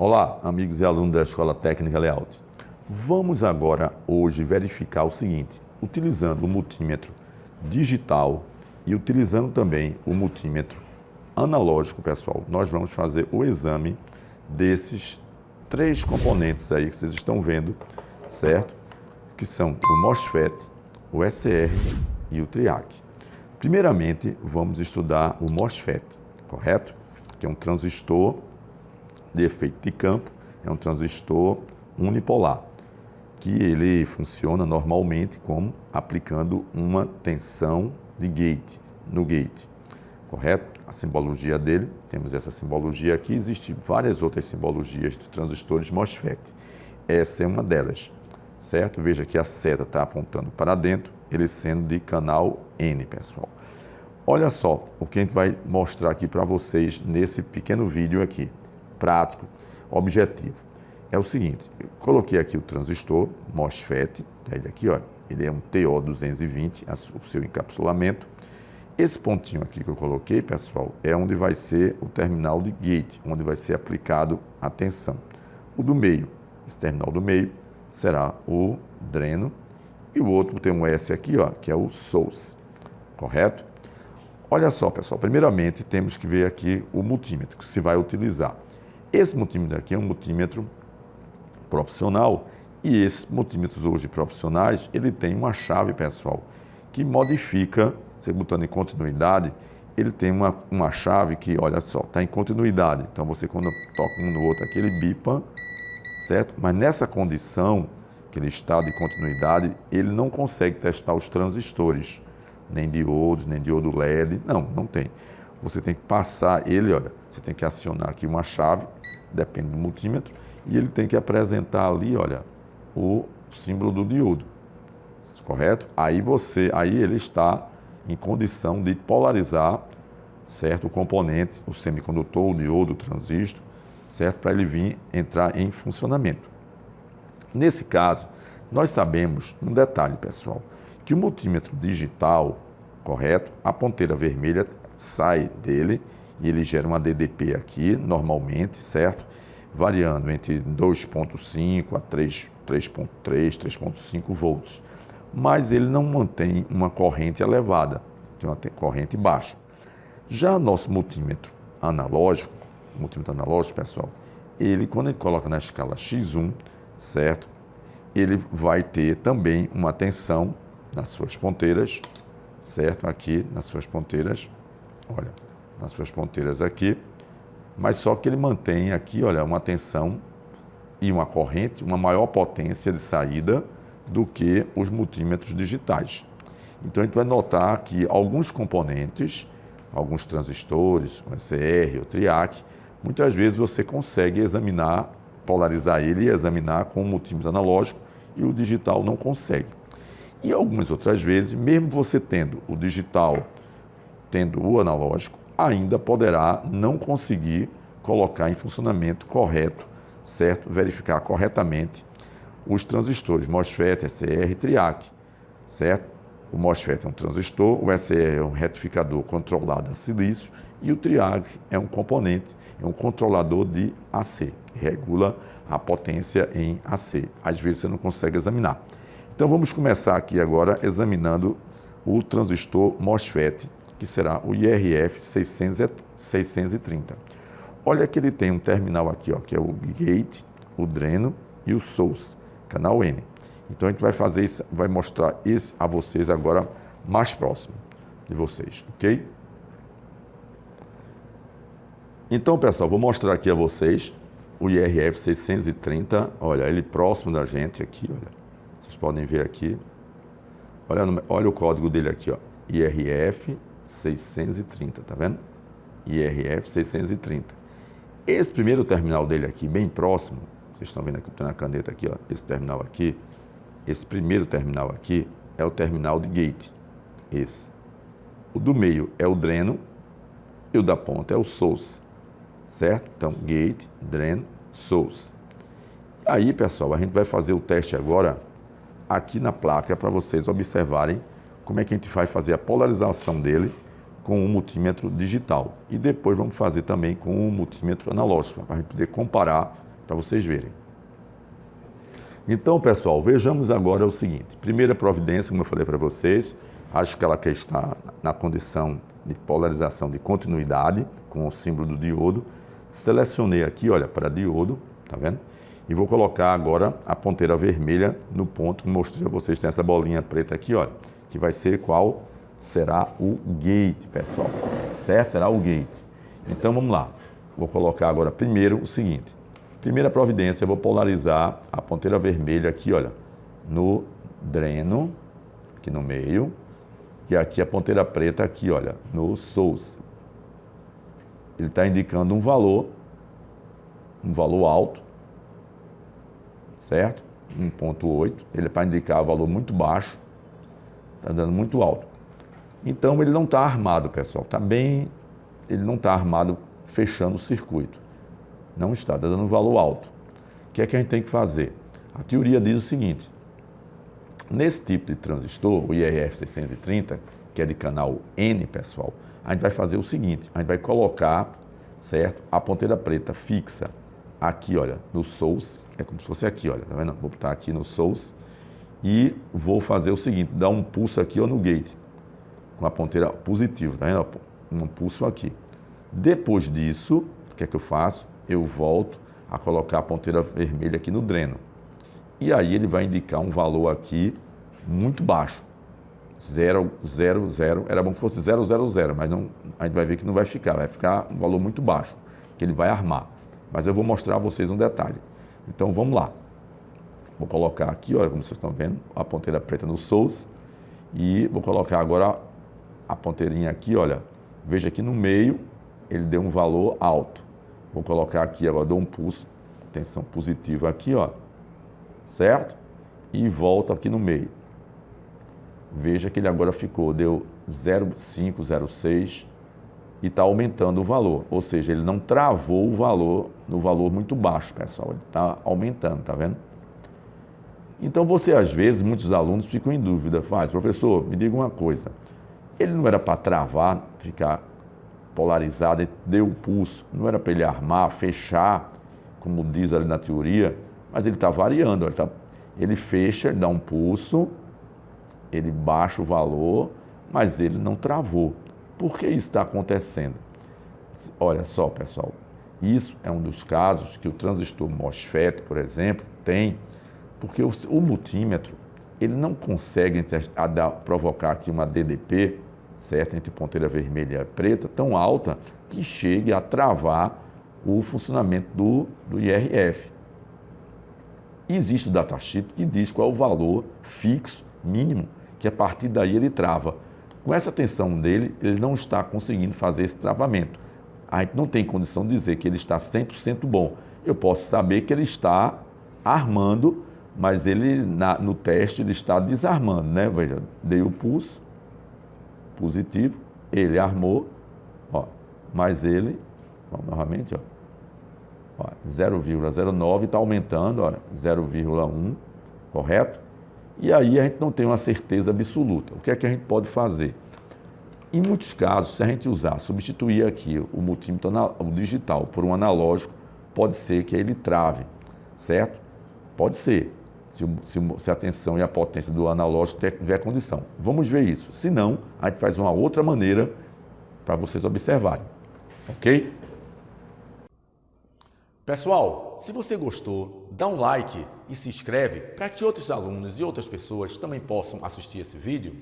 Olá, amigos e alunos da Escola Técnica Layout. Vamos agora, hoje, verificar o seguinte, utilizando o multímetro digital e utilizando também o multímetro analógico, pessoal, nós vamos fazer o exame desses três componentes aí que vocês estão vendo, certo? Que são o MOSFET, o SR e o TRIAC. Primeiramente, vamos estudar o MOSFET, correto? Que é um transistor de efeito de campo, é um transistor unipolar, que ele funciona normalmente como aplicando uma tensão de gate, no gate, correto? A simbologia dele, temos essa simbologia aqui, existem várias outras simbologias de transistores MOSFET. Essa é uma delas, certo? Veja que a seta está apontando para dentro, ele sendo de canal N, pessoal. Olha só o que a gente vai mostrar aqui para vocês nesse pequeno vídeo aqui, prático, objetivo. É o seguinte, eu coloquei aqui o transistor MOSFET, tá ele aqui, ó, ele é um TO220, o seu encapsulamento. Esse pontinho aqui que eu coloquei, pessoal, é onde vai ser o terminal de gate, onde vai ser aplicado a tensão. O do meio, esse terminal do meio, será o dreno, e o outro tem um S aqui, ó, que é o source, correto? Olha só, pessoal, primeiramente temos que ver aqui o multímetro que se vai utilizar. Esse multímetro aqui é um multímetro profissional e esses multímetros hoje profissionais, ele tem uma chave, pessoal, que modifica, você botando em continuidade, ele tem uma chave que, olha só, está em continuidade. Então você quando toca um no outro aqui, ele bipa, certo? Mas nessa condição que ele está de continuidade, ele não consegue testar os transistores, nem diodos, nem diodo LED, não tem. Você tem que passar ele, olha, você tem que acionar aqui uma chave, depende do multímetro, e ele tem que apresentar ali, olha, o símbolo do diodo, correto? Aí ele está em condição de polarizar, certo? O componente, o semicondutor, o diodo, o transistor, certo? Para ele entrar em funcionamento. Nesse caso, nós sabemos um detalhe, pessoal, que o multímetro digital, correto? A ponteira vermelha sai dele e ele gera uma DDP aqui, normalmente, certo? Variando entre 2.5 a 3.3, 3.5 volts. Mas ele não mantém uma corrente elevada, tem uma corrente baixa. Já nosso multímetro analógico, pessoal, ele, quando a gente coloca na escala X1, certo? Ele vai ter também uma tensão nas suas ponteiras, certo? Aqui nas suas ponteiras, olha, nas suas ponteiras aqui, mas só que ele mantém aqui, olha, uma tensão e uma corrente, uma maior potência de saída do que os multímetros digitais. Então a gente vai notar que alguns componentes, alguns transistores, o SR, o TRIAC, muitas vezes você consegue examinar, polarizar ele e examinar com o multímetro analógico e o digital não consegue. E algumas outras vezes, mesmo você tendo o digital, tendo o analógico, ainda poderá não conseguir colocar em funcionamento correto, certo? Verificar corretamente os transistores MOSFET, SR e TRIAC, certo? O MOSFET é um transistor, o SR é um retificador controlado a silício e o TRIAC é um componente, é um controlador de AC, que regula a potência em AC. Às vezes você não consegue examinar. Então vamos começar aqui agora examinando o transistor MOSFET, que será o IRF 630. Olha que ele tem um terminal aqui, ó, que é o gate, o dreno e o source, canal N. Então a gente vai fazer isso, vai mostrar isso a vocês agora mais próximo de vocês, ok? Então, pessoal, vou mostrar aqui a vocês o IRF 630, olha, ele próximo da gente aqui, olha. Vocês podem ver aqui. Olha o código dele aqui, ó. IRF 630, tá vendo? IRF 630. Esse primeiro terminal dele aqui, bem próximo, vocês estão vendo aqui, na caneta aqui, ó, esse terminal aqui, esse primeiro terminal aqui é o terminal de gate, esse. O do meio é o dreno e o da ponta é o source, certo? Então, gate, dreno, source. Aí, pessoal, a gente vai fazer o teste agora aqui na placa para vocês observarem como é que a gente vai fazer a polarização dele com o multímetro digital. E depois vamos fazer também com o multímetro analógico, para a gente poder comparar para vocês verem. Então, pessoal, vejamos agora o seguinte. Primeira providência, como eu falei para vocês, acho que ela quer estar na condição de polarização de continuidade, com o símbolo do diodo. Selecionei aqui, olha, para diodo, tá vendo? E vou colocar agora a ponteira vermelha no ponto que mostrei a vocês. Tem essa bolinha preta aqui, olha, que vai ser qual será o gate, pessoal. Certo? Será o gate. Então, vamos lá. Vou colocar agora primeiro o seguinte. Primeira providência, eu vou polarizar a ponteira vermelha aqui, olha, no dreno, aqui no meio, e aqui a ponteira preta aqui, olha, no source. Ele está indicando um valor alto, certo? 1.8, ele é para indicar um valor muito baixo, está dando muito alto. Então ele não está armado, pessoal, ele não está armado fechando o circuito. Não está dando um valor alto. O que é que a gente tem que fazer? A teoria diz o seguinte: nesse tipo de transistor, o IRF 630, que é de canal N, pessoal, a gente vai fazer o seguinte: a gente vai colocar, certo, a ponteira preta fixa aqui, olha, no source, é como se fosse aqui, olha, tá vendo? Vou botar aqui no source e vou fazer o seguinte: dar um pulso aqui, ó, no gate, com a ponteira positiva, tá vendo? Um pulso aqui. Depois disso, o que é que eu faço? Eu volto a colocar a ponteira vermelha aqui no dreno. E aí ele vai indicar um valor aqui muito baixo. 0, 0, 0. Era bom que fosse 0, 0, 0, mas não, a gente vai ver que não vai ficar um valor muito baixo, que ele vai armar. Mas eu vou mostrar a vocês um detalhe. Então vamos lá. Vou colocar aqui, olha, como vocês estão vendo, a ponteira preta no source. E vou colocar agora a ponteirinha aqui, olha. Veja aqui no meio, ele deu um valor alto. Vou colocar aqui, agora dou um pulso, tensão positiva aqui, ó, certo? E volto aqui no meio. Veja que ele agora deu 0,506 e está aumentando o valor. Ou seja, ele não travou o valor no valor muito baixo, pessoal. Ele está aumentando, tá vendo? Então você, às vezes, muitos alunos ficam em dúvida. Professor, me diga uma coisa. Ele não era para travar, ficar polarizado, ele deu o pulso, não era para ele armar, fechar, como diz ali na teoria, mas ele está variando, ele fecha, ele dá um pulso, ele baixa o valor, mas ele não travou. Por que isso está acontecendo? Olha só, pessoal, isso é um dos casos que o transistor MOSFET, por exemplo, tem, porque o multímetro, ele não consegue provocar aqui uma DDP, certo, entre ponteira vermelha e preta, tão alta que chegue a travar o funcionamento do IRF. Existe o datasheet que diz qual é o valor fixo, mínimo, que a partir daí ele trava. Com essa tensão dele, ele não está conseguindo fazer esse travamento. A gente não tem condição de dizer que ele está 100% bom. Eu posso saber que ele está armando, mas ele no teste ele está desarmando, né? Veja, dei o pulso positivo, ele armou, ó, mas ele, vamos novamente, ó, 0,09 está aumentando, ó, 0,1, correto? E aí a gente não tem uma certeza absoluta. O que é que a gente pode fazer? Em muitos casos, se a gente substituir aqui o multímetro o digital por um analógico, pode ser que ele trave, certo? Pode ser. Se a tensão e a potência do analógico tiver condição. Vamos ver isso. Se não, a gente faz uma outra maneira para vocês observarem. Ok? Pessoal, se você gostou, dá um like e se inscreve para que outros alunos e outras pessoas também possam assistir esse vídeo.